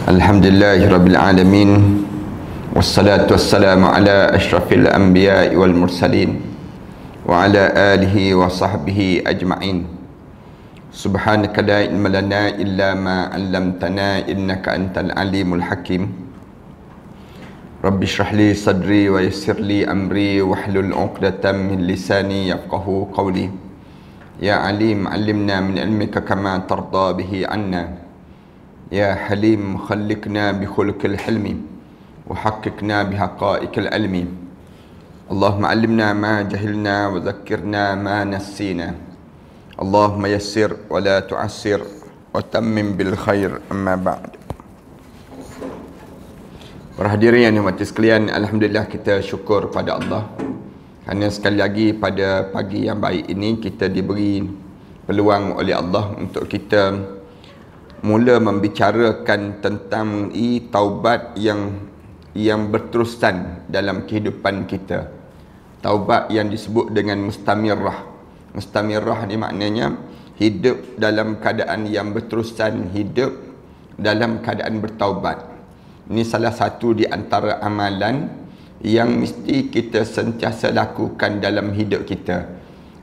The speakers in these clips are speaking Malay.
Alhamdulillahirabbil alamin. Wassalatu wassalamu ala asyrafil anbiya'i wal mursalin wa ala alihi wa sahbihi ajma'in. Subhanaka la ilma lana illa ma 'allamtana innaka antal alimul hakim. Rabbi shrah li sadri wa yassir li amri wahlul 'uqdatam min lisani yafqahu qawli. Ya alim 'allimna min ilmika kama tarda bihi 'anna. Ya Halim khalliqna bi khuluqil hilmi wa haqiqna bi haqa'iqil ilmi. Allahumma 'allimna ma jahilna wa dhakkirna ma nassina. Allahumma yassir wa la tu'assir wa tammim bil khair, amma ba'd. Para hadirin yang dirahmati sekalian, alhamdulillah kita syukur pada Allah kerana sekali lagi pada pagi yang baik ini kita diberi peluang oleh Allah untuk kita mula membicarakan tentang taubat yang berterusan dalam kehidupan kita. Taubat yang disebut dengan mustamirrah. Mustamirrah ni maknanya hidup dalam keadaan yang berterusan, hidup dalam keadaan bertaubat. Ini salah satu di antara amalan yang mesti kita sentiasa lakukan dalam hidup kita.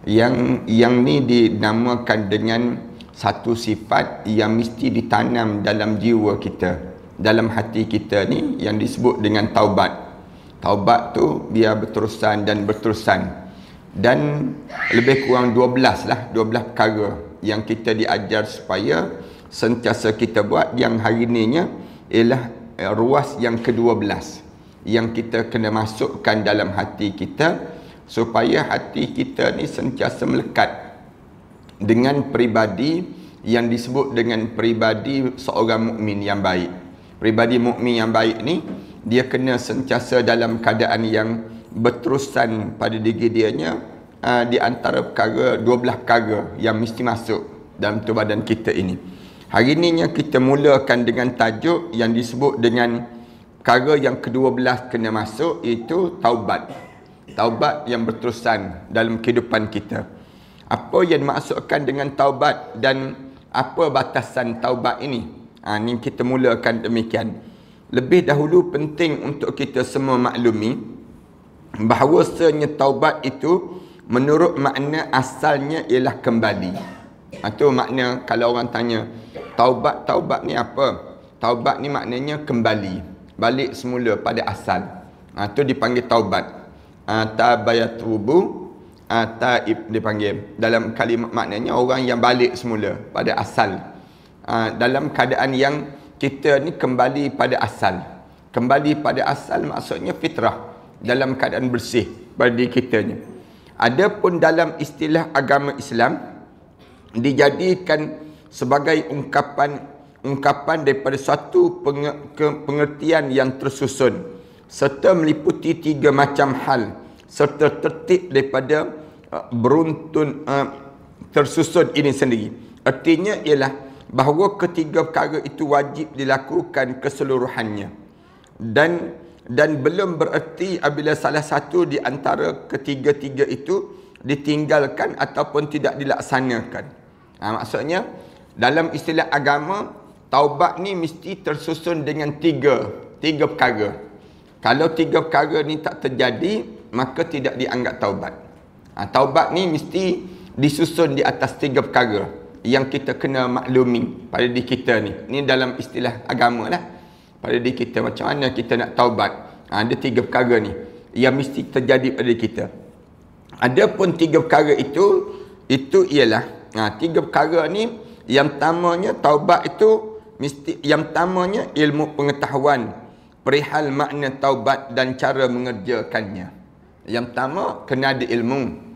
Yang ni dinamakan dengan satu sifat yang mesti ditanam dalam jiwa kita, dalam hati kita ni, yang disebut dengan taubat. Taubat tu biar berterusan dan berterusan. Dan lebih kurang 12 perkara yang kita diajar supaya sentiasa kita buat, yang hari ininya ialah ruas yang ke-12 yang kita kena masukkan dalam hati kita supaya hati kita ni sentiasa melekat dengan peribadi yang disebut dengan peribadi seorang mukmin yang baik. Peribadi mukmin yang baik ni dia kena sentiasa dalam keadaan yang berterusan pada diri dianya, di antara perkara 12 perkara yang mesti masuk dalam tubuh badan kita ini. Hari ininya kita mulakan dengan tajuk yang disebut dengan perkara yang ke-12 kena masuk, iaitu taubat. Taubat yang berterusan dalam kehidupan kita. Apa yang dimaksudkan dengan taubat dan apa batasan taubat ini? Ini kita mulakan demikian. Lebih dahulu penting untuk kita semua maklumi bahawasanya taubat itu menurut makna asalnya ialah kembali. Itu makna kalau orang tanya, taubat ni apa? Taubat ni maknanya kembali, balik semula pada asal. Itu dipanggil taubat. Tabayatubu, taib dipanggil. Dalam kalimat maknanya orang yang balik semula pada asal. Dalam keadaan yang kita ni kembali pada asal. Kembali pada asal maksudnya fitrah, dalam keadaan bersih pada diri kita ni. Adapun dalam istilah agama Islam dijadikan sebagai ungkapan daripada suatu pengertian yang tersusun serta meliputi 3 macam hal serta tertib daripada beruntun tersusun ini sendiri. Artinya ialah bahawa ketiga perkara itu wajib dilakukan keseluruhannya, dan belum bererti apabila salah satu di antara ketiga-tiga itu ditinggalkan ataupun tidak dilaksanakan. Maksudnya dalam istilah agama, taubat ni mesti tersusun dengan tiga perkara. Kalau 3 perkara ni tak terjadi, maka tidak dianggap taubat. Taubat ni mesti disusun di atas 3 perkara yang kita kena maklumi pada diri kita ni. Ni dalam istilah agama lah. Pada diri kita, macam mana kita nak taubat. Ada 3 perkara ni yang mesti terjadi pada diri kita. Adapun 3 perkara itu ialah 3 perkara ni. Yang pertamanya taubat itu mesti, yang pertamanya ilmu pengetahuan perihal makna taubat dan cara mengerjakannya. Yang pertama kena ada ilmu.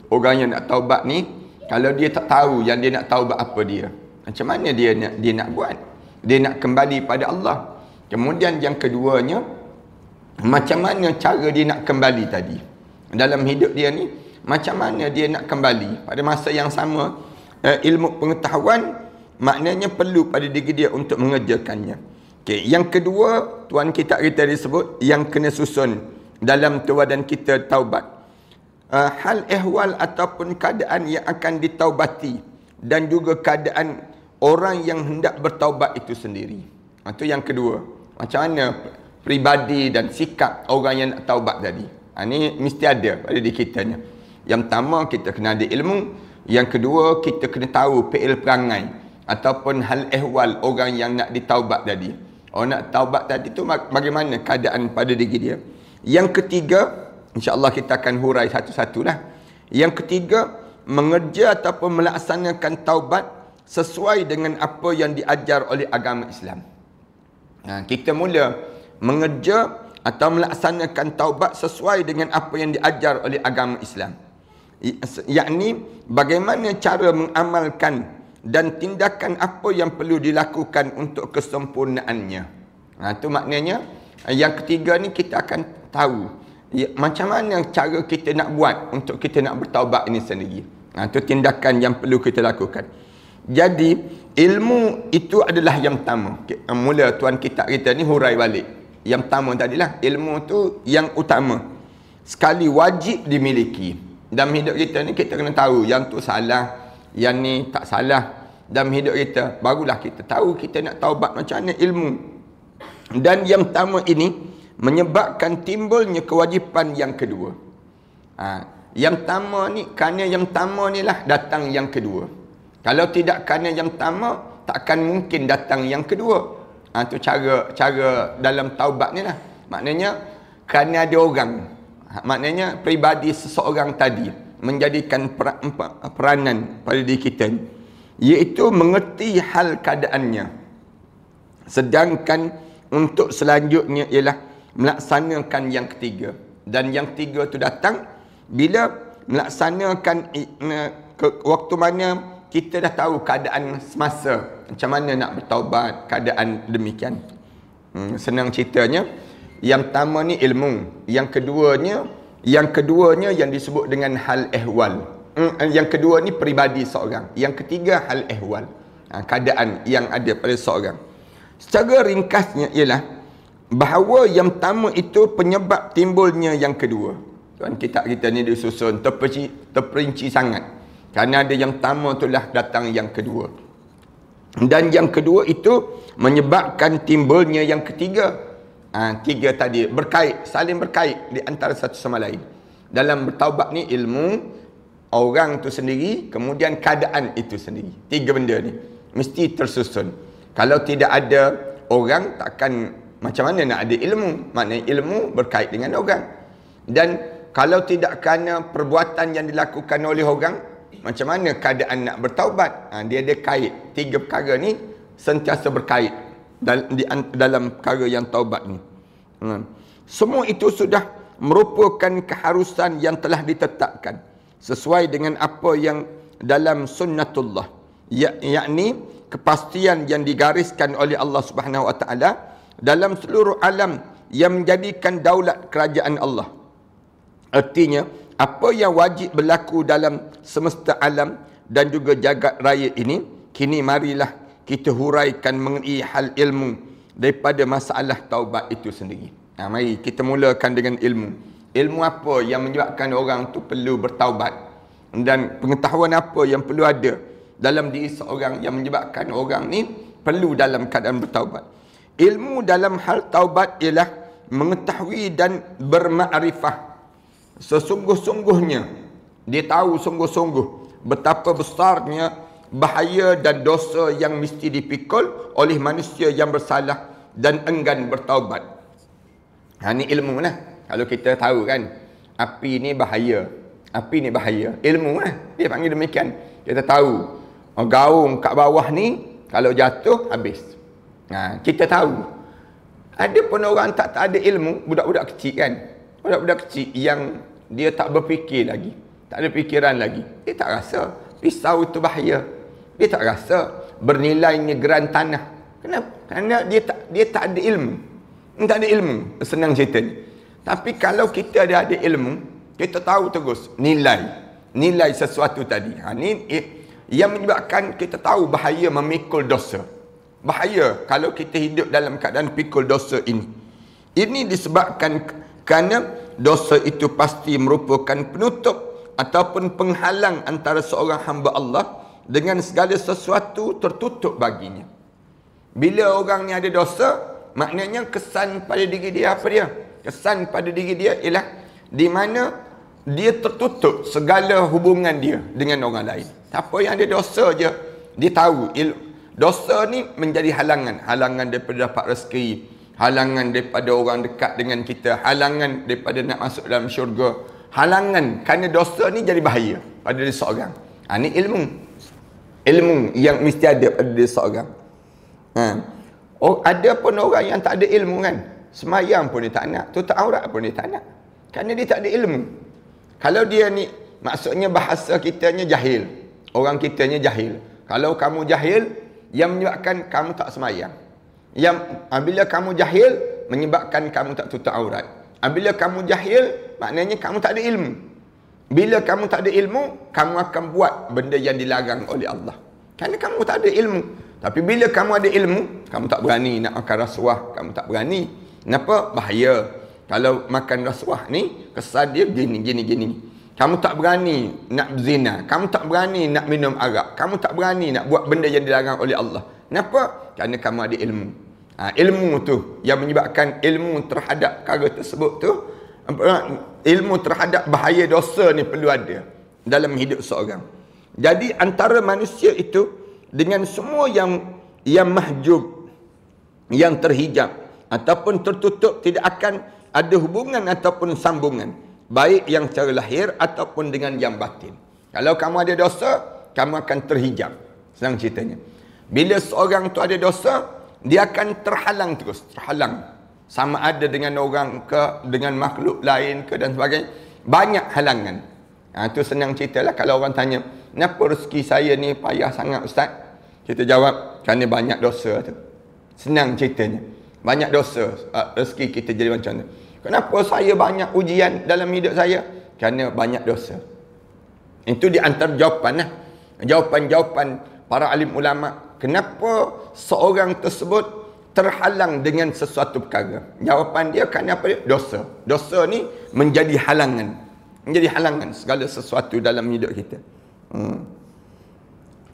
Orang yang nak taubat ni, kalau dia tak tahu yang dia nak taubat apa dia, macam mana dia nak buat? Dia nak kembali pada Allah. Kemudian yang keduanya, macam mana cara dia nak kembali tadi dalam hidup dia ni, macam mana dia nak kembali pada masa yang sama. Ilmu pengetahuan maknanya perlu pada diri dia untuk mengerjakannya. Okey, yang kedua, tuan kita disebut yang kena susun dalam tubuh badan kita taubat. Hal ehwal ataupun keadaan yang akan ditaubati dan juga keadaan orang yang hendak bertaubat itu sendiri. Itu yang kedua. Macam mana peribadi dan sikap orang yang nak taubat tadi. Ini mesti ada pada diri kita ni. Yang pertama, kita kena ada ilmu. Yang kedua, kita kena tahu fi'il perangai ataupun hal ehwal orang yang nak ditaubat tadi. Orang nak taubat tadi tu bagaimana keadaan pada diri dia. Yang ketiga, insya-Allah kita akan hurai satu-satulah. Yang ketiga, mengerja ataupun melaksanakan taubat sesuai dengan apa yang diajar oleh agama Islam. Kita mula mengerja atau melaksanakan taubat sesuai dengan apa yang diajar oleh agama Islam. Yakni bagaimana cara mengamalkan dan tindakan apa yang perlu dilakukan untuk kesempurnaannya. Itu maknanya yang ketiga ni kita akan tahu macam mana cara kita nak buat untuk kita nak bertaubat ini sendiri. Itu tindakan yang perlu kita lakukan. Jadi ilmu itu adalah yang pertama. Mula tuan kitab kita ni hurai balik. Yang pertama tadilah ilmu tu yang utama. Sekali wajib dimiliki. Dalam hidup kita ni kita kena tahu yang tu salah, yang ni tak salah. Dalam hidup kita barulah kita tahu kita nak taubat macam mana ilmu. Dan yang pertama ini menyebabkan timbulnya kewajipan yang kedua. Yang pertama ni, kerana yang pertama ni lah datang yang kedua. Kalau tidak kerana yang pertama, takkan mungkin datang yang kedua. Itu cara dalam taubat ni lah. Maknanya kerana ada orang. Maknanya peribadi seseorang tadi menjadikan peranan pada diri kita ni, iaitu mengerti hal keadaannya. Sedangkan untuk selanjutnya ialah melaksanakan yang ketiga. Dan yang ketiga tu datang bila melaksanakan waktu mana kita dah tahu keadaan semasa, macam mana nak bertaubat, keadaan demikian. Senang ceritanya, yang pertama ni ilmu, yang keduanya yang disebut dengan hal ehwal. Yang kedua ni peribadi seorang, yang ketiga hal ehwal, keadaan yang ada pada seorang. Secara ringkasnya ialah bahawa yang pertama itu penyebab timbulnya yang kedua. Tuan kitab kita ni disusun terperinci sangat. Kerana ada yang pertama itulah datang yang kedua. Dan yang kedua itu menyebabkan timbulnya yang ketiga. Tiga tadi berkait, saling berkait di antara satu sama lain. Dalam bertaubat ni ilmu, orang tu sendiri, kemudian keadaan itu sendiri. Tiga benda ni mesti tersusun. Kalau tidak ada orang, takkan macam mana nak ada ilmu. Maknanya ilmu berkait dengan orang. Dan kalau tidak kerana perbuatan yang dilakukan oleh orang, macam mana keadaan nak bertaubat? Dia ada kait. Tiga perkara ni sentiasa berkait dalam perkara yang taubat ni. Semua itu sudah merupakan keharusan yang telah ditetapkan sesuai dengan apa yang dalam sunnatullah, yakni kepastian yang digariskan oleh Allah Subhanahu Wa Taala dalam seluruh alam yang menjadikan daulat kerajaan Allah. Artinya apa yang wajib berlaku dalam semesta alam dan juga jagat raya ini, kini marilah kita huraikan mengenai hal ilmu daripada masalah taubat itu sendiri. Mari kita mulakan dengan ilmu. Ilmu apa yang menyebabkan orang tu perlu bertaubat, dan pengetahuan apa yang perlu ada dalam diri seorang yang menyebabkan orang ni perlu dalam keadaan bertaubat. Ilmu dalam hal taubat ialah mengetahui dan bermakrifah sesungguh-sungguhnya. Dia tahu sungguh-sungguh betapa besarnya bahaya dan dosa yang mesti dipikul oleh manusia yang bersalah dan enggan bertaubat. Ini ilmu lah. Kalau kita tahu kan, api ni bahaya, api ni bahaya, ilmu lah. Dia panggil demikian. Kita tahu gaung kat bawah ni kalau jatuh habis. Kita tahu. Ada pun orang tak ada ilmu, budak-budak kecil kan, budak-budak kecil yang dia tak berfikir lagi, tak ada fikiran lagi, dia tak rasa pisau itu bahaya. Dia tak rasa bernilainya geran tanah. Kenapa? Kerana dia tak ada ilmu. Tak ada ilmu, senang cerita ni. Tapi kalau kita ada ilmu, kita tahu terus nilai sesuatu tadi. Ni yang menyebabkan kita tahu bahaya memikul dosa. Bahaya kalau kita hidup dalam keadaan pikul dosa ini. Ini disebabkan kerana dosa itu pasti merupakan penutup ataupun penghalang antara seorang hamba Allah dengan segala sesuatu tertutup baginya. Bila orang ni ada dosa, maknanya kesan pada diri dia apa dia? Kesan pada diri dia ialah di mana dia tertutup segala hubungan dia dengan orang lain. Siapa yang ada dosa je, dia tahu dosa ni menjadi halangan. Halangan daripada dapat rezeki, halangan daripada orang dekat dengan kita, halangan daripada nak masuk dalam syurga, halangan kerana dosa ni jadi bahaya pada diri seorang. Ni ilmu yang mesti ada pada diri seorang. Ada pun orang yang tak ada ilmu kan, semayang pun dia tak nak, tutup aurat pun dia tak nak, kerana dia tak ada ilmu. Kalau dia ni, maksudnya bahasa kitanya jahil, orang kitanya jahil. Kalau kamu jahil, yang menyebabkan kamu tak semayang. Bila kamu jahil, menyebabkan kamu tak tutup aurat. Bila kamu jahil, maknanya kamu tak ada ilmu. Bila kamu tak ada ilmu, kamu akan buat benda yang dilarang oleh Allah, kerana kamu tak ada ilmu. Tapi bila kamu ada ilmu, kamu tak berani nak makan rasuah, kamu tak berani. Kenapa? Bahaya. Kalau makan rasuah ni, kesan dia gini. Kamu tak berani nak berzina, kamu tak berani nak minum arak, kamu tak berani nak buat benda yang dilarang oleh Allah. Kenapa? Kerana kamu ada ilmu. Ilmu tu yang menyebabkan ilmu terhadap perkara tersebut tu, ilmu terhadap bahaya dosa ni perlu ada dalam hidup seorang. Jadi antara manusia itu dengan semua yang mahjub, yang terhijab ataupun tertutup, tidak akan ada hubungan ataupun sambungan, baik yang secara lahir ataupun dengan yang batin. Kalau kamu ada dosa, kamu akan terhijab. Senang ceritanya. Bila seorang tu ada dosa, dia akan terhalang terus, terhalang. Sama ada dengan orang ke, dengan makhluk lain ke dan sebagainya. Banyak halangan. Itu senang ceritalah. Kalau orang tanya, kenapa rezeki saya ni payah sangat Ustaz? Kita jawab, kerana banyak dosa tu. Senang ceritanya. Banyak dosa, rezeki kita jadi macam tu. Kenapa saya banyak ujian dalam hidup saya? Kerana banyak dosa. Itu di antara jawapan lah. Jawapan-jawapan para alim ulama. Kenapa seorang tersebut terhalang dengan sesuatu perkara? Jawapan dia kerana apa dia? Dosa. Dosa ni menjadi halangan. Menjadi halangan segala sesuatu dalam hidup kita.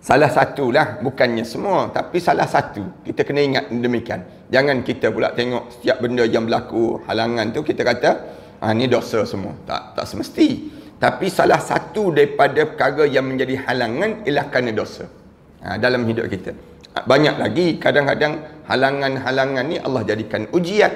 Salah satulah, bukannya semua, tapi salah satu. Kita kena ingat demikian. Jangan kita pula tengok setiap benda yang berlaku halangan tu kita kata ni dosa semua. Tak semesti. Tapi salah satu daripada perkara yang menjadi halangan ialah kerana dosa dalam hidup kita. Banyak lagi, kadang-kadang halangan-halangan ni Allah jadikan ujian.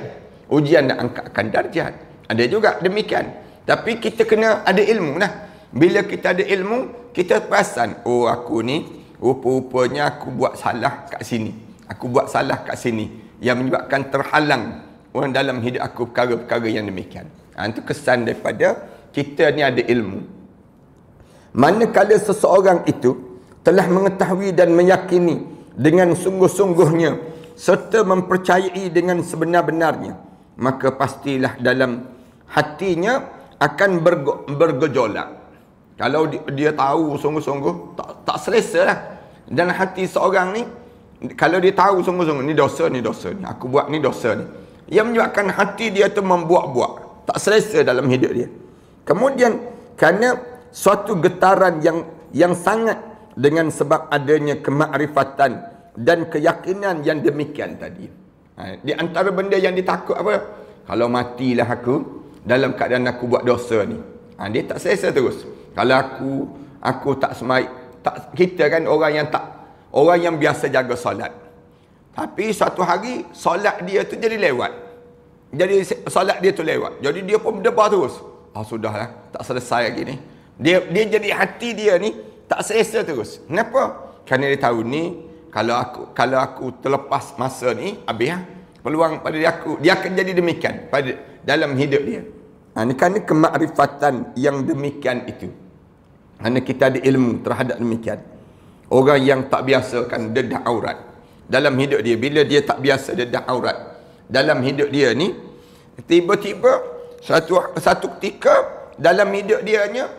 Ujian nak angkatkan darjat. Ada juga demikian. Tapi kita kena ada ilmu lah. Bila kita ada ilmu, kita perasan, aku ni rupa-rupanya aku buat salah kat sini. Aku buat salah kat sini. Yang menyebabkan terhalang orang dalam hidup aku perkara-perkara yang demikian. Itu kesan daripada kita ni ada ilmu. Manakala seseorang itu telah mengetahui dan meyakini dengan sungguh-sungguhnya serta mempercayai dengan sebenar-benarnya, maka pastilah dalam hatinya akan bergejolak. Kalau dia tahu sungguh-sungguh, tak selesa lah. Dan hati seorang ni, kalau dia tahu sungguh-sungguh, ni dosa ni, aku buat ni dosa ni, yang menyebabkan hati dia tu membuak-buak, tak selesa dalam hidup dia. Kemudian kerana suatu getaran yang sangat dengan sebab adanya kemakrifatan dan keyakinan yang demikian tadi. Di antara benda yang ditakut apa? Kalau matilah aku dalam keadaan aku buat dosa ni, dia tak selesa terus. Kalau aku tak kita kan orang yang biasa jaga solat. Tapi satu hari solat dia tu jadi lewat. Jadi solat dia tu lewat. Jadi dia pun berdebar terus. Sudahlah, tak selesai lagi ni. Dia jadi hati dia ni tak selesa terus. Kenapa? Kerana dia tahu ni kalau aku terlepas masa ni, habis peluang pada dia akan jadi demikian pada dalam hidup dia. Ini kerana kemakrifatan yang demikian itu. Kerana kita ada ilmu terhadap demikian. Orang yang tak biasa kan dedah aurat dalam hidup dia, bila dia tak biasa dedah aurat dalam hidup dia ni, tiba-tiba satu ketika dalam hidup dianya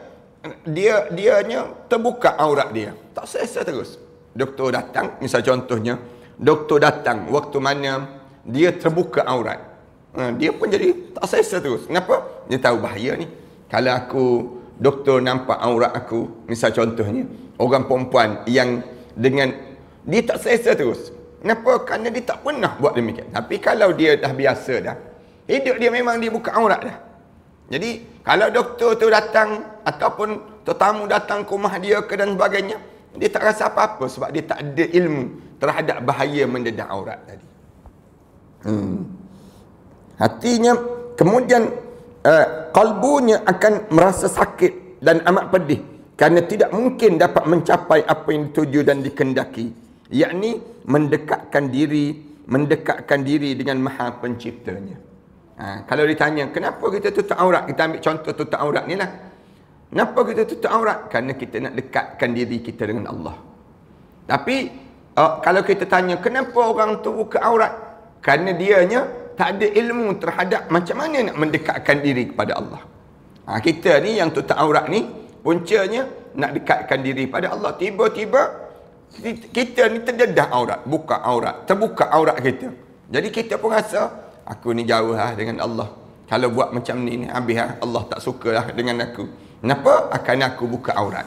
terbuka aurat dia. Tak selesa terus. Doktor datang, misal contohnya, doktor datang waktu mana dia terbuka aurat. Dia pun jadi tak selesa terus. Kenapa? Dia tahu bahaya ni. Kalau doktor nampak aurat aku, misal contohnya, orang perempuan yang dengan dia tak selesa terus. Kenapa? Kerana dia tak pernah buat demikian. Tapi kalau dia dah biasa dah, hidup dia memang dia buka aurat dah. Jadi kalau doktor tu datang ataupun tetamu datang ke rumah dia ke dan sebagainya, dia tak rasa apa-apa sebab dia tak ada ilmu terhadap bahaya mendedah aurat tadi. Hatinya kemudian kalbunya akan merasa sakit dan amat pedih kerana tidak mungkin dapat mencapai apa yang dituju dan dikendaki, yakni mendekatkan diri dengan Maha Penciptanya. Kalau ditanya kenapa kita tutup aurat, kita ambil contoh tutup aurat ni lah. Kenapa kita tutup aurat? Kerana kita nak dekatkan diri kita dengan Allah. Tapi kalau kita tanya kenapa orang tu buka aurat, kerana dianya tak ada ilmu terhadap macam mana nak mendekatkan diri kepada Allah. Kita ni yang tutup aurat ni puncanya nak dekatkan diri pada Allah. Tiba-tiba kita ni terdedah aurat, buka aurat, terbuka aurat kita. Jadi kita pun rasa aku ni jauh lah dengan Allah. Kalau buat macam ni habis lah, Allah tak suka lah dengan aku. Kenapa? Akan aku buka aurat.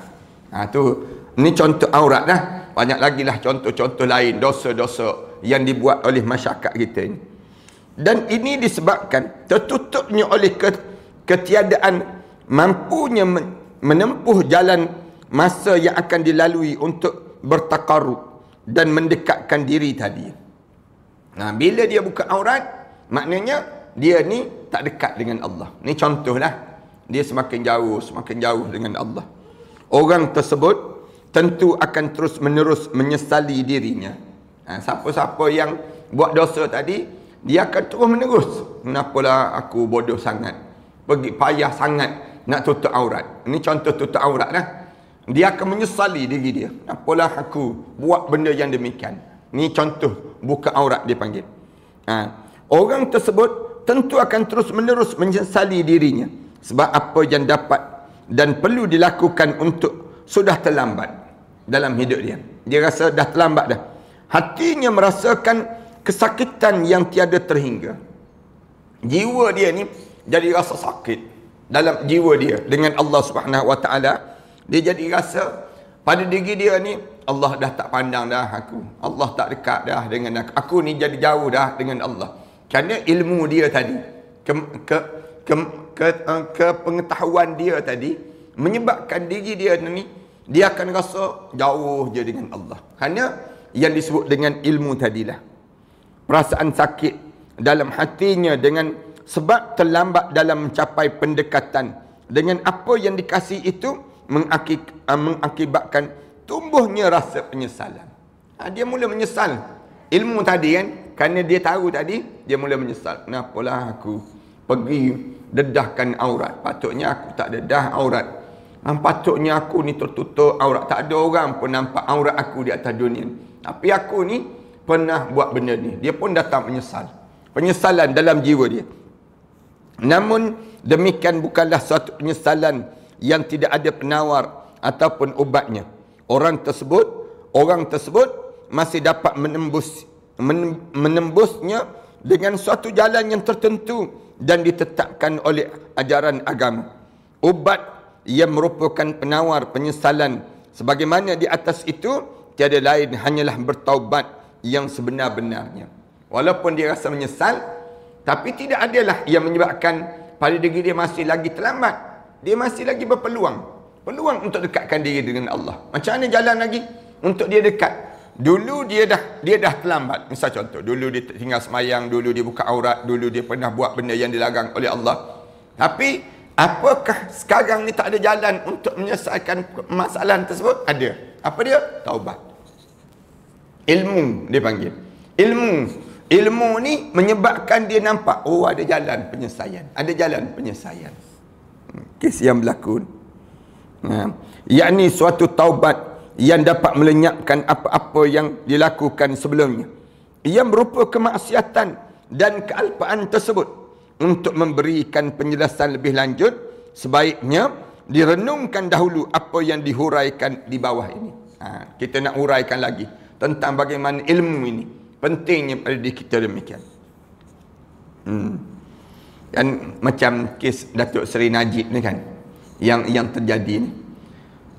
Ni contoh aurat lah. Banyak lagi lah contoh-contoh lain, dosa-dosa yang dibuat oleh masyarakat kita ni. Dan ini disebabkan tertutupnya oleh ketiadaan mampunya menempuh jalan masa yang akan dilalui untuk bertakarrub dan mendekatkan diri tadi. Bila dia buka aurat, maknanya dia ni tak dekat dengan Allah. Ni contohlah. Dia semakin jauh dengan Allah. Orang tersebut tentu akan terus menerus menyesali dirinya. Siapa-siapa yang buat dosa tadi, dia akan terus menerus. Kenapalah aku bodoh sangat, payah sangat nak tutup aurat. Ini contoh tutup aurat lah. Dia akan menyesali diri dia. Kenapalah aku buat benda yang demikian. Ini contoh buka aurat dia panggil. Orang tersebut tentu akan terus menerus menyesali dirinya sebab apa yang dapat dan perlu dilakukan untuk sudah terlambat dalam hidup dia. Dia rasa dah terlambat dah. Hatinya merasakan kesakitan yang tiada terhingga. Jiwa dia ni jadi rasa sakit dalam jiwa dia dengan Allah Subhanahu Wa Taala. Dia jadi rasa pada diri dia ni, Allah dah tak pandang dah aku. Allah tak dekat dah dengan aku. Aku ni jadi jauh dah dengan Allah. Kerana ilmu dia tadi, kepengetahuan dia tadi menyebabkan diri dia ni, dia akan rasa jauh je dengan Allah. Kerana yang disebut dengan ilmu tadilah. Perasaan sakit dalam hatinya dengan sebab terlambat dalam mencapai pendekatan dengan apa yang dikasih itu mengakibatkan tumbuhnya rasa penyesalan. Dia mula menyesal. Ilmu tadi kan, kerana dia tahu tadi, dia mula menyesal. Kenapalah aku pergi dedahkan aurat. Patutnya aku tak dedah aurat. Patutnya aku ni tertutup aurat. Tak ada orang pun nampak aurat aku di atas dunia. Tapi aku ni pernah buat benda ni. Dia pun datang menyesal. Penyesalan dalam jiwa dia. Namun demikian bukanlah suatu penyesalan yang tidak ada penawar ataupun ubatnya. Orang tersebut masih dapat menembusnya dengan suatu jalan yang tertentu dan ditetapkan oleh ajaran agama. Ubat yang merupakan penawar penyesalan sebagaimana di atas itu tiada lain hanyalah bertaubat yang sebenar-benarnya. Walaupun dia rasa menyesal, tapi tidak adalah yang menyebabkan pada diri dia masih lagi terlambat. Dia masih lagi berpeluang. Peluang untuk dekatkan diri dengan Allah. Macam mana jalan lagi untuk dia dekat? Dulu dia dah terlambat. Misal contoh, dulu dia tinggal semayang, dulu dia buka aurat, dulu dia pernah buat benda yang dilarang oleh Allah. Tapi apakah sekarang ni tak ada jalan untuk menyelesaikan masalah tersebut? Ada. Apa dia? Taubat. Ilmu dia panggil. Ilmu ni menyebabkan dia nampak, oh ada jalan penyelesaian. Ada jalan penyelesaian. Kes yang berlaku. Yakni suatu taubat yang dapat melenyapkan apa-apa yang dilakukan sebelumnya. Ia berupa kemaksiatan dan kealpaan tersebut. Untuk memberikan penjelasan lebih lanjut, sebaiknya direnungkan dahulu apa yang dihuraikan di bawah ini. Kita nak huraikan lagi tentang bagaimana ilmu ini pentingnya pada diri kita demikian. Dan macam kes Datuk Seri Najib ni kan, yang terjadi ni.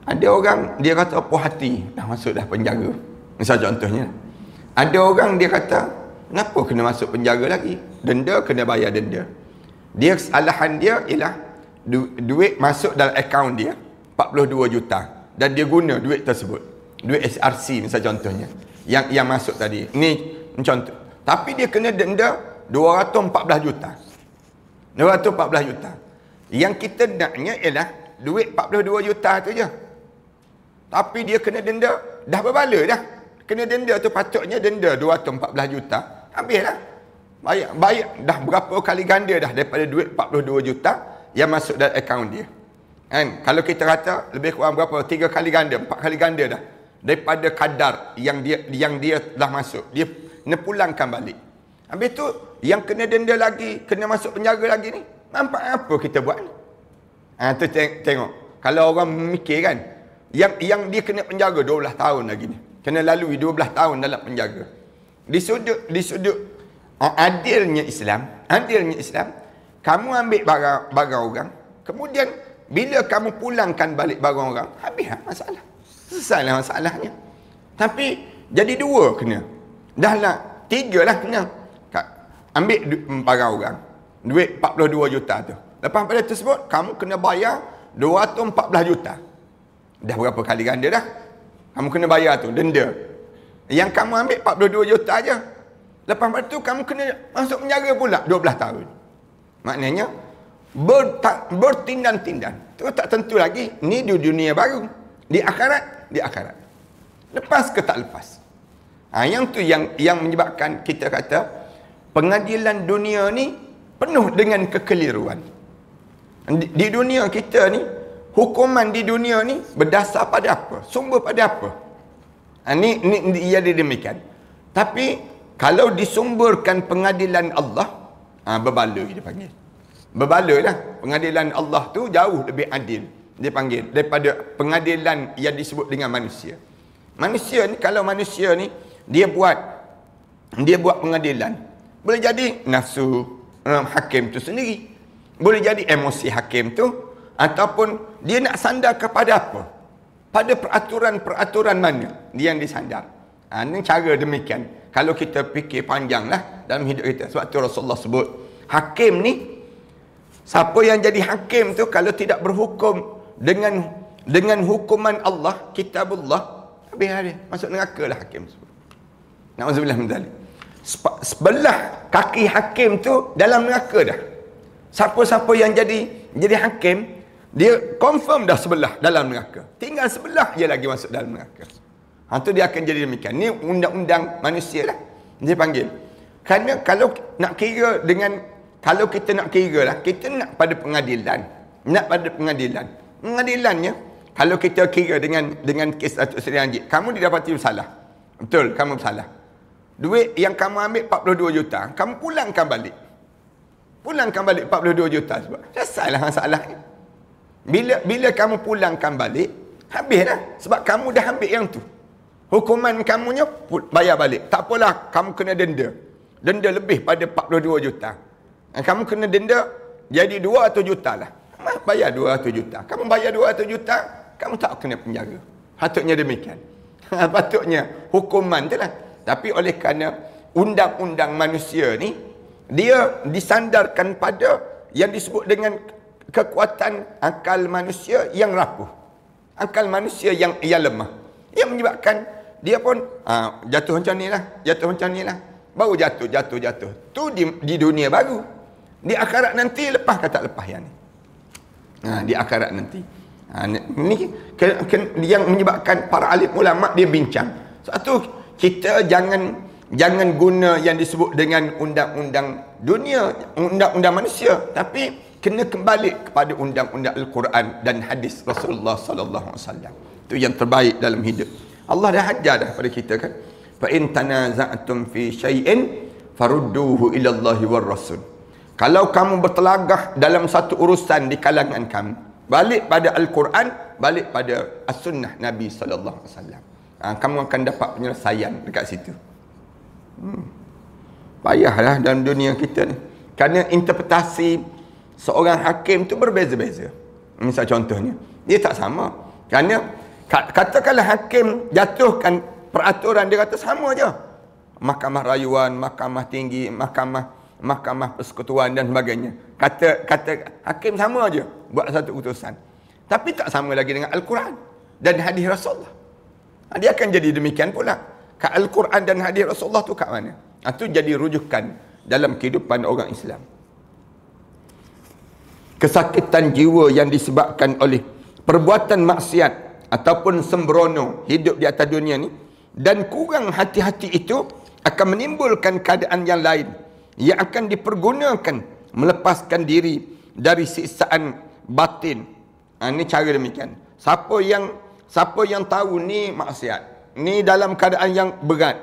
Ada orang dia kata puas hati dah masuk dah penjara. Misal contohnya, Ada orang dia kata, kenapa kena masuk penjara lagi? Denda, kena bayar denda. Dia, kesalahan dia ialah duit masuk dalam akaun dia 42 juta dan dia guna duit tersebut. Duit SRC misal contohnya. Yang masuk tadi. Ni contoh. Tapi dia kena denda 214 juta. 214 juta. Yang kita naknya ialah duit 42 juta tu je. Tapi dia kena denda, dah berbala dah. Kena denda tu patutnya denda 214 juta. Habislah. Bayar dah berapa kali ganda dah daripada duit 42 juta yang masuk dalam akaun dia. Kan? Kalau kita kata lebih kurang berapa? 3 kali ganda, 4 kali ganda dah. Daripada kadar yang dia dah masuk. Dia kena pulangkan balik. Habis tu yang kena denda lagi, kena masuk penjara lagi ni. Nampak apa kita buat ni? Tu tengok. Kalau orang mikir kan, yang dia kena penjara 12 tahun lagi ni. Kena lalui 12 tahun dalam penjara. Di sudut adilnya Islam, kamu ambil barang orang, kemudian bila kamu pulangkan balik barang orang, habislah masalah. Selesailah masalahnya. Tapi jadi 2 kena. Dah lah 3 lah kena. Ambil barang orang, duit 42 juta tu. Lepas pada tersebut, kamu kena bayar 214 juta. Dah berapa kali ganda dah? Kamu kena bayar tu, denda. Yang kamu ambil 42 juta aja. Lepas tu kamu kena masuk penjara pula 12 tahun. Maknanya bertindan-tindan. Tu tak tentu lagi. Ni di dunia baru. Di akhirat. Lepas ke tak lepas? Yang tu yang menyebabkan kita kata pengadilan dunia ni penuh dengan kekeliruan. Di dunia kita ni, hukuman di dunia ni berdasar pada apa? Sumber pada apa? Ni ia demikian. Tapi kalau disumberkan pengadilan Allah, berbaloi dia panggil. Berbaloi lah. Pengadilan Allah tu jauh lebih adil. Dia panggil daripada pengadilan yang disebut dengan manusia. Manusia ni, kalau manusia ni dia buat pengadilan, boleh jadi nafsu hakim tu sendiri, boleh jadi emosi hakim tu, ataupun dia nak sandar kepada apa? Pada peraturan-peraturan mana dia yang disandar. Ini cara demikian. Kalau kita fikir panjanglah dalam hidup kita. Sebab tu Rasulullah sebut, hakim ni, siapa yang jadi hakim tu kalau tidak berhukum dengan hukuman Allah, kitabullah, habis masuk neraka lah hakim tersebut. Na'udzubillah min dzalik. Sebelah kaki hakim tu dalam neraka dah. Siapa-siapa yang jadi hakim, dia confirm dah sebelah dalam neraka. Tinggal sebelah je lagi masuk dalam neraka. Tu dia akan jadi demikian. Ni undang-undang manusia lah. Dia panggil. Kerana kalau kita nak kira lah, kita nak pada pengadilan. Pengadilannya, kalau kita kira dengan kes Datuk Seri Anjit, kamu didapati bersalah. Betul, kamu bersalah. Duit yang kamu ambil 42 juta, kamu pulangkan balik. Pulangkan balik 42 juta sebab selesailah masalahnya. Bila kamu pulangkan balik, habislah. Sebab kamu dah ambil yang tu. Hukuman kamunya bayar balik. Tak apalah, kamu kena denda. Denda lebih pada 42 juta. Kamu kena denda jadi 200 juta lah. Bayar 200 juta. Kamu bayar 200 juta, kamu tak kena penjara. Patutnya demikian. Patutnya hukuman tu lah. Tapi oleh kerana undang-undang manusia ni, dia disandarkan pada yang disebut dengan kekuatan akal manusia yang rapuh. Akal manusia yang lemah. Yang menyebabkan dia pun jatuh macam ni lah. Baru jatuh. Tu di dunia baru. Di akhirat nanti lepas ke tak lepas yang ni. Di akhirat nanti. Ini yang menyebabkan para alim ulama dia bincang. Satu, kita jangan guna yang disebut dengan undang-undang dunia, undang-undang manusia, tapi kena kembali kepada undang-undang Al-Quran dan hadis Rasulullah sallallahu alaihi wasallam. Itu yang terbaik dalam hidup. Allah dah ajar dah pada kita kan. Fa in tanaza'tum fi syai'in farudduhu ila Allah war Rasul. Kalau kamu bertelagah dalam satu urusan di kalangan kamu, balik pada Al-Quran, balik pada As-Sunnah Nabi sallallahu alaihi wasallam. Kamu akan dapat penyelesaian dekat situ. Payahlah dalam dunia kita ni. Kerana interpretasi seorang hakim tu berbeza-beza. Misal contohnya, dia tak sama. Kerana katakanlah hakim jatuhkan peraturan, dia kata sama je. mahkamah rayuan, mahkamah tinggi, mahkamah persekutuan dan sebagainya. Kata hakim sama aja buat satu keputusan. Tapi tak sama lagi dengan Al-Quran dan hadis Rasulullah. Dia akan jadi demikian pula. Al-Quran dan hadis Rasulullah tu kat mana? Itu jadi rujukan dalam kehidupan orang Islam. Kesakitan jiwa yang disebabkan oleh perbuatan maksiat ataupun sembrono hidup di atas dunia ni dan kurang hati-hati itu akan menimbulkan keadaan yang lain yang akan dipergunakan melepaskan diri dari siksaan batin. Ini cara demikian. Siapa yang tahu ni maksiat, ni dalam keadaan yang berat,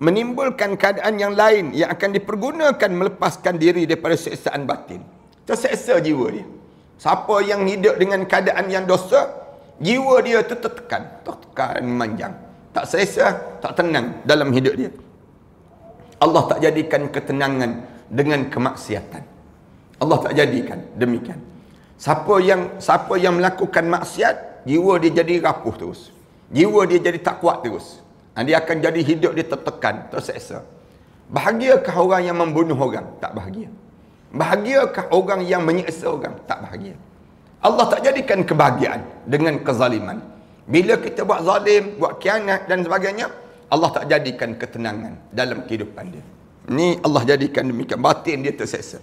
menimbulkan keadaan yang lain yang akan dipergunakan melepaskan diri daripada siksaan batin. Terseksa jiwa dia. Siapa yang hidup dengan keadaan yang dosa, jiwa dia tu tertekan, manjang. Tak selesa, tak tenang dalam hidup dia. Allah tak jadikan ketenangan dengan kemaksiatan. Allah tak jadikan demikian. Siapa yang melakukan maksiat, jiwa dia jadi rapuh terus. Jiwa dia jadi tak kuat terus. Dia akan jadi hidup dia tertekan, terseksa. Bahagiakah orang yang membunuh orang? Tak bahagia. Bahagiakah orang yang menyiksa orang? Tak bahagia. Allah tak jadikan kebahagiaan dengan kezaliman. Bila kita buat zalim, buat khianat dan sebagainya, Allah tak jadikan ketenangan dalam kehidupan dia. Ini Allah jadikan demikian. Batin dia terseksa.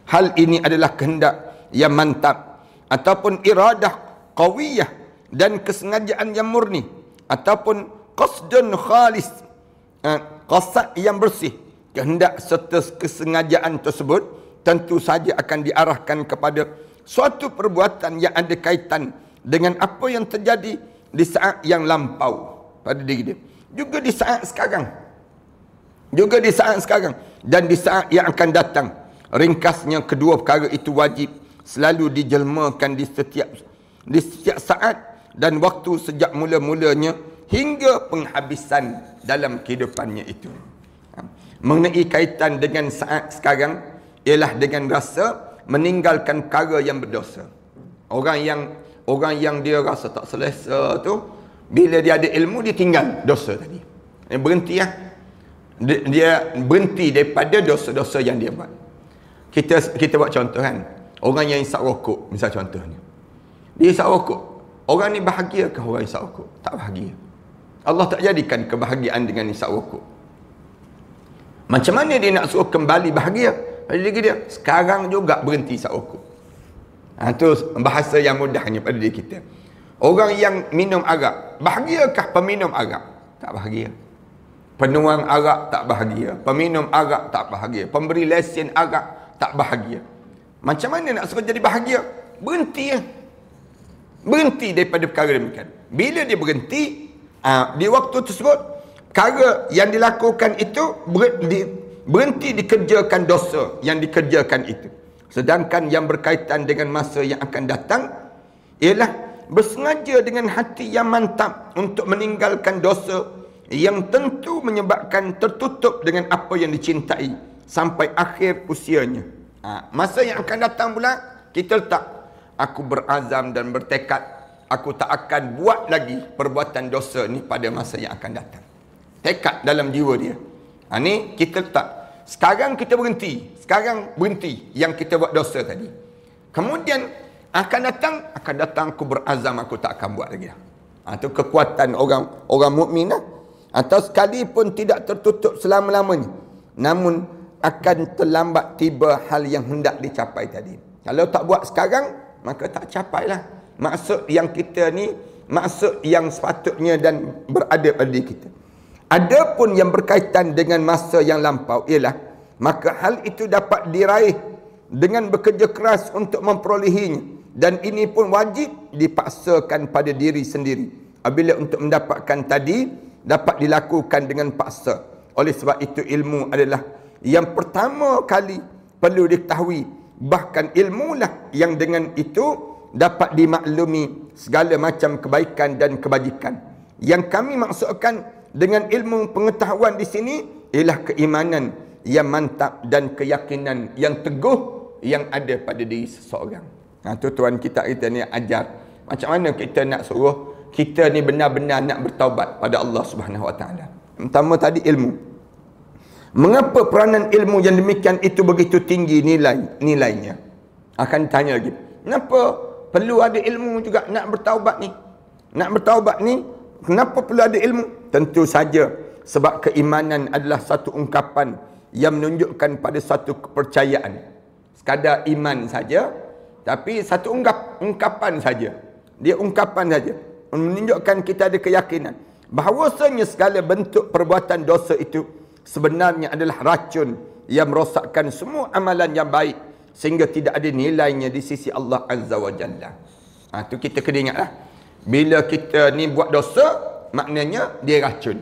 Hal ini adalah kehendak yang mantap ataupun iradah qawiyah dan kesengajaan yang murni ataupun qasdun khalis, qasad yang bersih. Kehendak serta kesengajaan tersebut tentu saja akan diarahkan kepada suatu perbuatan yang ada kaitan dengan apa yang terjadi di saat yang lampau pada diri dia. Juga di saat sekarang. Juga di saat sekarang. Dan di saat yang akan datang. Ringkasnya, kedua perkara itu wajib selalu dijelmakan di setiap saat dan waktu sejak mula-mulanya hingga penghabisan dalam kehidupannya itu. Mengenai kaitan dengan saat sekarang, ialah dengan rasa meninggalkan perkara yang berdosa. Orang yang dia rasa tak selesa tu, bila dia ada ilmu, dia tinggal dosa tadi. Dia berhenti lah. Dia berhenti daripada dosa-dosa yang dia buat. Kita buat contoh kan. Orang yang isap rokok, misal contohnya. Dia isap rokok. Orang ni bahagiakah orang isap rokok? Tak bahagia. Allah tak jadikan kebahagiaan dengan isap rokok. Macam mana dia nak suruh kembali bahagia? Pada diri dia, sekarang juga berhenti isap rokok. Itu bahasa yang mudahnya pada diri kita. Orang yang minum arak, bahagiakah peminum arak? Tak bahagia. Penuang arak tak bahagia. Peminum arak tak bahagia. Pemberi lesen arak tak bahagia. Macam mana nak suruh jadi bahagia? Berhenti ya. Berhenti daripada perkara demikian. Bila dia berhenti, di waktu tersebut, perkara yang dilakukan itu berhenti dikerjakan dosa yang dikerjakan itu. Sedangkan yang berkaitan dengan masa yang akan datang ialah bersengaja dengan hati yang mantap untuk meninggalkan dosa yang tentu menyebabkan tertutup dengan apa yang dicintai sampai akhir usianya. Masa yang akan datang pula, kita letak, aku berazam dan bertekad, aku tak akan buat lagi perbuatan dosa ni pada masa yang akan datang. Tekad dalam jiwa dia. Ni kita letak. Sekarang kita berhenti. Sekarang berhenti yang kita buat dosa tadi. Kemudian akan datang aku berazam, aku tak akan buat lagi. Itu kekuatan orang mukmin lah. Atau sekalipun tidak tertutup selama-lamanya, namun akan terlambat tiba hal yang hendak dicapai tadi. Kalau tak buat sekarang, maka tak capai lah maksud yang kita ni, maksud yang sepatutnya dan berada pada diri kita. Adapun yang berkaitan dengan masa yang lampau ialah, maka hal itu dapat diraih dengan bekerja keras untuk memperolehinya, dan ini pun wajib dipaksakan pada diri sendiri. Apabila untuk mendapatkan tadi dapat dilakukan dengan paksa. Oleh sebab itu ilmu adalah yang pertama kali perlu diketahui. Bahkan ilmulah yang dengan itu dapat dimaklumi segala macam kebaikan dan kebajikan. Yang kami maksudkan dengan ilmu pengetahuan di sini ialah keimanan yang mantap dan keyakinan yang teguh yang ada pada diri seseorang. Itu Tuhan kita ni ajar. Macam mana kita nak suruh kita ni benar-benar nak bertaubat pada Allah Subhanahu Wa Taala. Pertama tadi ilmu. Mengapa peranan ilmu yang demikian itu begitu tinggi nilainya? Akan tanya lagi. Kenapa perlu ada ilmu juga nak bertaubat ni? Nak bertaubat ni, kenapa perlu ada ilmu? Tentu saja sebab keimanan adalah satu ungkapan yang menunjukkan pada satu kepercayaan. Sekadar iman saja, tapi satu ungkapan saja. Dia ungkapan saja. Menunjukkan kita ada keyakinan bahawasanya segala bentuk perbuatan dosa itu sebenarnya adalah racun yang merosakkan semua amalan yang baik sehingga tidak ada nilainya di sisi Allah Azza wa Jalla. Tu kita kena ingatlah. Bila kita ni buat dosa, maknanya dia racun.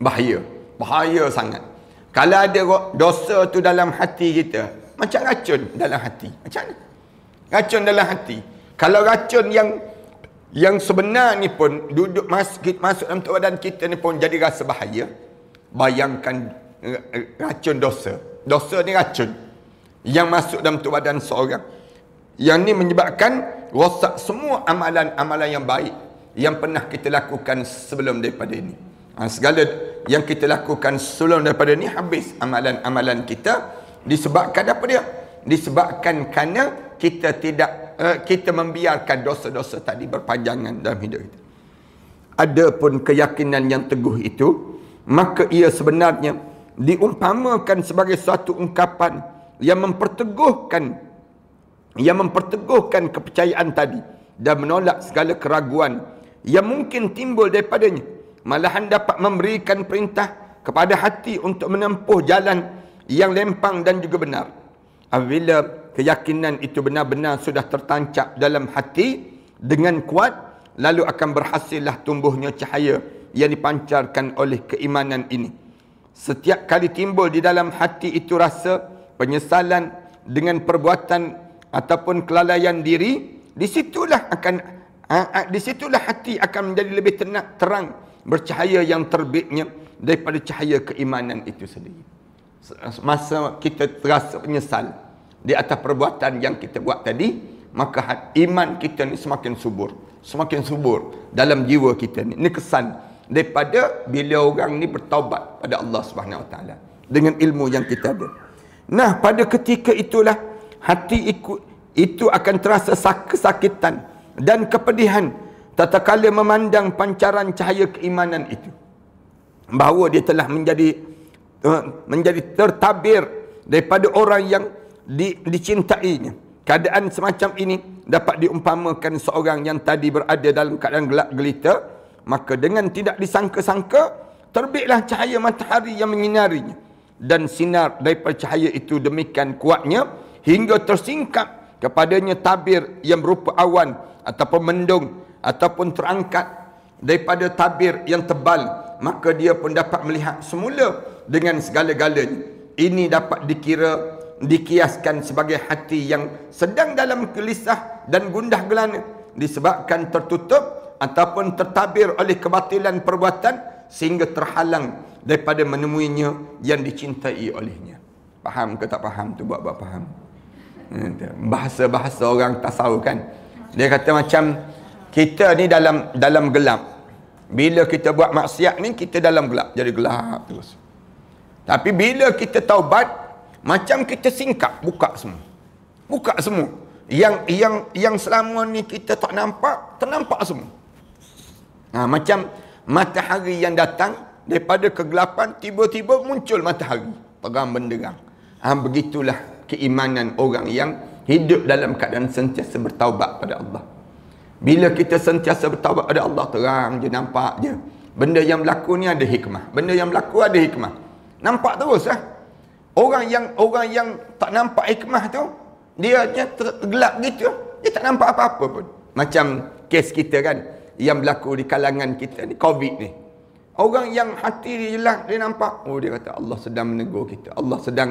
Bahaya sangat. Kalau ada dosa tu dalam hati kita, macam racun dalam hati. Macam mana? Racun dalam hati. Kalau racun yang sebenar ni pun duduk masuk dalam badan kita ni pun jadi rasa bahaya. Bayangkan racun dosa. Dosa ni racun yang masuk dalam badan seorang. Yang ni menyebabkan rosak semua amalan-amalan yang baik yang pernah kita lakukan sebelum daripada ini. Segala yang kita lakukan sebelum daripada ini habis amalan-amalan kita disebabkan apa dia? Disebabkan kerana kita membiarkan dosa-dosa tadi berpanjangan dalam hidup kita. Adapun keyakinan yang teguh itu, maka ia sebenarnya diumpamakan sebagai suatu ungkapan yang memperteguhkan kepercayaan tadi dan menolak segala keraguan yang mungkin timbul daripadanya. Malahan dapat memberikan perintah kepada hati untuk menempuh jalan yang lempang dan juga benar. Apabila keyakinan itu benar-benar sudah tertancap dalam hati dengan kuat, lalu akan berhasillah tumbuhnya cahaya yang dipancarkan oleh keimanan ini. Setiap kali timbul di dalam hati itu rasa penyesalan dengan perbuatan ataupun kelalaian diri, disitulah hati akan menjadi lebih terang bercahaya yang terbitnya daripada cahaya keimanan itu sendiri. Masa kita terasa menyesal di atas perbuatan yang kita buat tadi, maka iman kita ni semakin subur dalam jiwa kita ni. Ini kesan daripada bila orang ni bertaubat pada Allah Subhanahu Wa Taala dengan ilmu yang kita ada. Nah, pada ketika itulah hati itu akan terasa kesakitan dan kepedihan tatkala memandang pancaran cahaya keimanan itu, bahawa dia telah menjadi tertabir daripada orang yang dicintainya. Keadaan semacam ini dapat diumpamakan seorang yang tadi berada dalam keadaan gelap gelita, maka dengan tidak disangka-sangka terbitlah cahaya matahari yang menyinarinya, dan sinar daripada cahaya itu demikian kuatnya hingga tersingkap kepadanya tabir yang berupa awan ataupun mendung ataupun terangkat daripada tabir yang tebal, maka dia pun dapat melihat semula dengan segala-galanya. Ini dapat dikiaskan sebagai hati yang sedang dalam gelisah dan gundah gelana disebabkan tertutup ataupun tertabir oleh kebatilan perbuatan sehingga terhalang daripada menemuinya yang dicintai olehnya. Faham ke tak faham tu? Buat faham. Bahasa-bahasa orang tasawuf kan. Dia kata macam kita ni dalam gelap. Bila kita buat maksiat ni kita dalam gelap, jadi gelap terus. Tapi bila kita taubat, macam kita singkap, buka semua. Yang selama ni kita tak nampak, ternampak semua. Macam matahari yang datang daripada kegelapan, tiba-tiba muncul matahari, terang benderang. Begitulah keimanan orang yang hidup dalam keadaan sentiasa bertaubat pada Allah. Bila kita sentiasa bertaubat pada Allah, terang je, nampak je. Benda yang berlaku ni ada hikmah. Nampak terus lah. Orang yang tak nampak hikmah tu, dia tergelap gitu, dia tak nampak apa-apa pun. Macam kes kita kan, yang berlaku di kalangan kita ni, COVID ni. Orang yang hati dia jelas, dia nampak, dia kata Allah sedang menegur kita, Allah sedang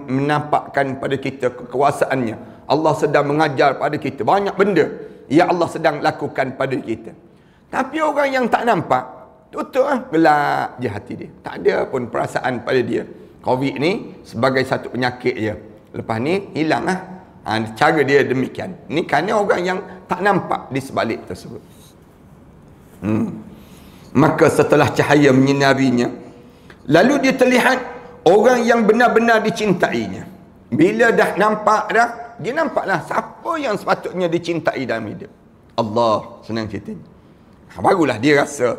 menampakkan pada kita kekuasaannya, Allah sedang mengajar pada kita banyak benda yang Allah sedang lakukan pada kita. Tapi orang yang tak nampak, tutup gelap je hati dia, tak ada pun perasaan pada dia. COVID ni sebagai satu penyakit je, lepas ni hilang lah. Cara dia demikian. Ni kerana orang yang tak nampak di sebalik tersebut. Maka setelah cahaya menyinarinya, lalu dia terlihat orang yang benar-benar dicintainya. Bila dah nampak dah, dia nampaklah siapa yang sepatutnya dicintai dalam hidup. Allah, senang ceritanya. Barulah dia rasa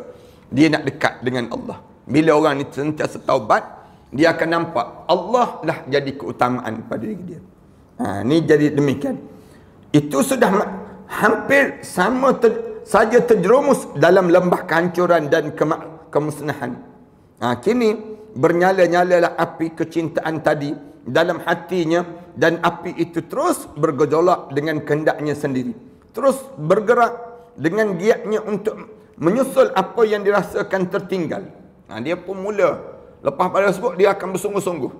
dia nak dekat dengan Allah. Bila orang ni sentiasa taubat, dia akan nampak Allah lah jadi keutamaan pada diri dia. Ni jadi demikian. Itu sudah hampir sama saja terjerumus dalam lembah kehancuran dan kemusnahan. Kini bernyala-nyalalah api kecintaan tadi dalam hatinya, dan api itu terus bergejolak dengan kehendaknya sendiri. Terus bergerak dengan giatnya untuk menyusul apa yang dirasakan tertinggal. Dia pun mula, lepas pada tersebut dia akan bersungguh-sungguh.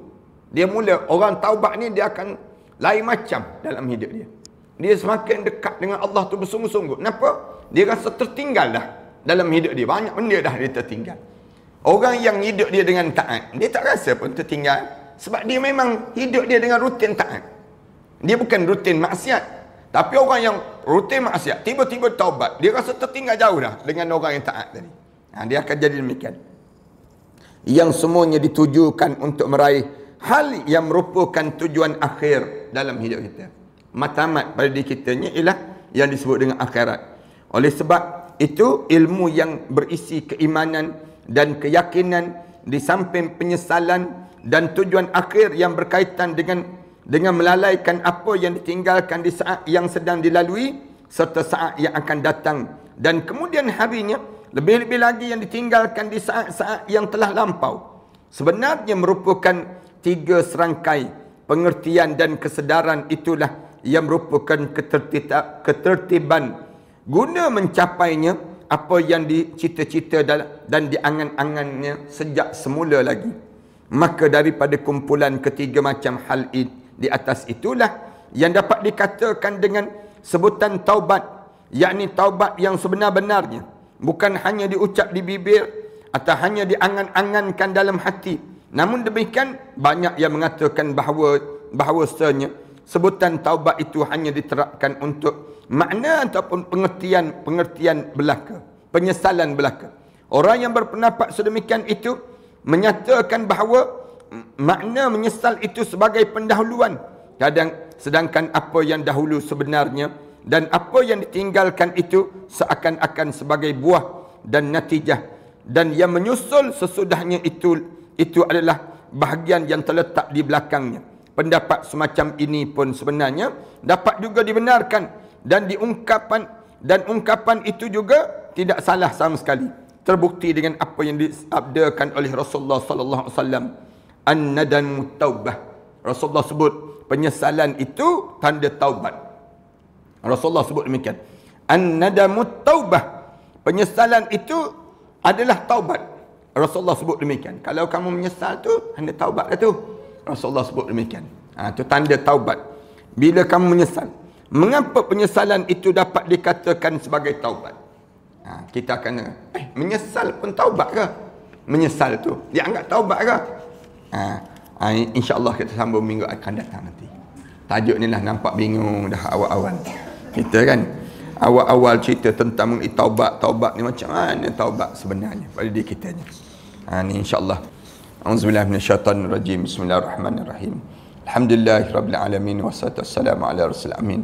Dia mula, orang taubat ni dia akan lain macam dalam hidup dia. Dia semakin dekat dengan Allah tu bersungguh-sungguh. Kenapa? Dia rasa tertinggal dah dalam hidup dia. Banyak benda dah dia tertinggal. Orang yang hidup dia dengan taat, dia tak rasa pun tertinggal. Sebab dia memang hidup dia dengan rutin taat. Dia bukan rutin maksiat. Tapi orang yang rutin maksiat, tiba-tiba taubat, dia rasa tertinggal jauh dah dengan orang yang taat tadi. Dia akan jadi demikian. Yang semuanya ditujukan untuk meraih hal yang merupakan tujuan akhir dalam hidup kita. Matlamat pada diri kita ni ialah yang disebut dengan akhirat. Oleh sebab itu, ilmu yang berisi keimanan dan keyakinan di samping penyesalan dan tujuan akhir yang berkaitan dengan melalaikan apa yang ditinggalkan di saat yang sedang dilalui serta saat yang akan datang, dan kemudian harinya lebih-lebih lagi yang ditinggalkan di saat-saat yang telah lampau, sebenarnya merupakan 3 serangkai pengertian dan kesedaran itulah yang merupakan ketertiban guna mencapainya apa yang dicita-cita dan diangan-angannya sejak semula lagi. Maka daripada kumpulan ketiga macam hal di atas itulah yang dapat dikatakan dengan sebutan taubat, yakni taubat yang sebenar-benarnya, bukan hanya diucap di bibir atau hanya diangan-angankan dalam hati. Namun demikian, banyak yang mengatakan bahawasanya sebutan taubat itu hanya diterapkan untuk makna ataupun pengertian belaka, penyesalan belaka. Orang yang berpendapat sedemikian itu menyatakan bahawa makna menyesal itu sebagai pendahuluan, sedangkan apa yang dahulu sebenarnya dan apa yang ditinggalkan itu seakan-akan sebagai buah dan natijah, dan yang menyusul sesudahnya itu adalah bahagian yang terletak di belakangnya. Pendapat semacam ini pun sebenarnya dapat juga dibenarkan, dan ungkapan itu juga tidak salah sama sekali. Terbukti dengan apa yang disabdakan oleh Rasulullah sallallahu alaihi wasallam, an-nadamu taubah. Rasulullah sebut penyesalan itu tanda taubat. Rasulullah sebut demikian. An-nadamu taubah. Penyesalan itu adalah taubat. Rasulullah sebut demikian. Kalau kamu menyesal tu, tanda taubat tu. Rasulullah sebut demikian. Itu tanda taubat. Bila kamu menyesal. Mengapa penyesalan itu dapat dikatakan sebagai taubat? Kita akan menyesal pun taubat ke? Menyesal tu dianggap taubat ke? InsyaAllah kita sambung minggu akan datang nanti. Tajuk ni lah nampak bingung dah awal-awal. Kita kan awal-awal cerita tentang taubat ni macam mana taubat sebenarnya pada diri kita ni. Ni insyaAllah. A'udzubillahi minasyaitanirrajim. Bismillahirrahmanirrahim. Alhamdulillahirabbil alamin wassalatu wassalamu ala rasulil amin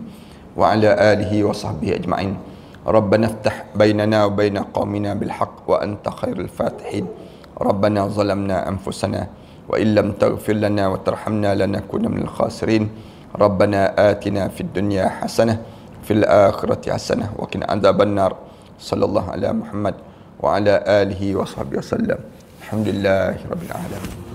wa ala alihi wa sahbihi ajma'in. ربنا افتح بيننا وبين قومنا بالحق وأنت خير الفاتحين. ربنا ظلمنا أنفسنا وإن لم تغفر لنا وترحمنا لنكون من الخاسرين. ربنا آتنا في الدنيا حسنة في الآخرة حسنة وقنا عذاب النار. صلى الله على محمد وعلى آله وصحبه وسلم. الحمد لله رب العالمين.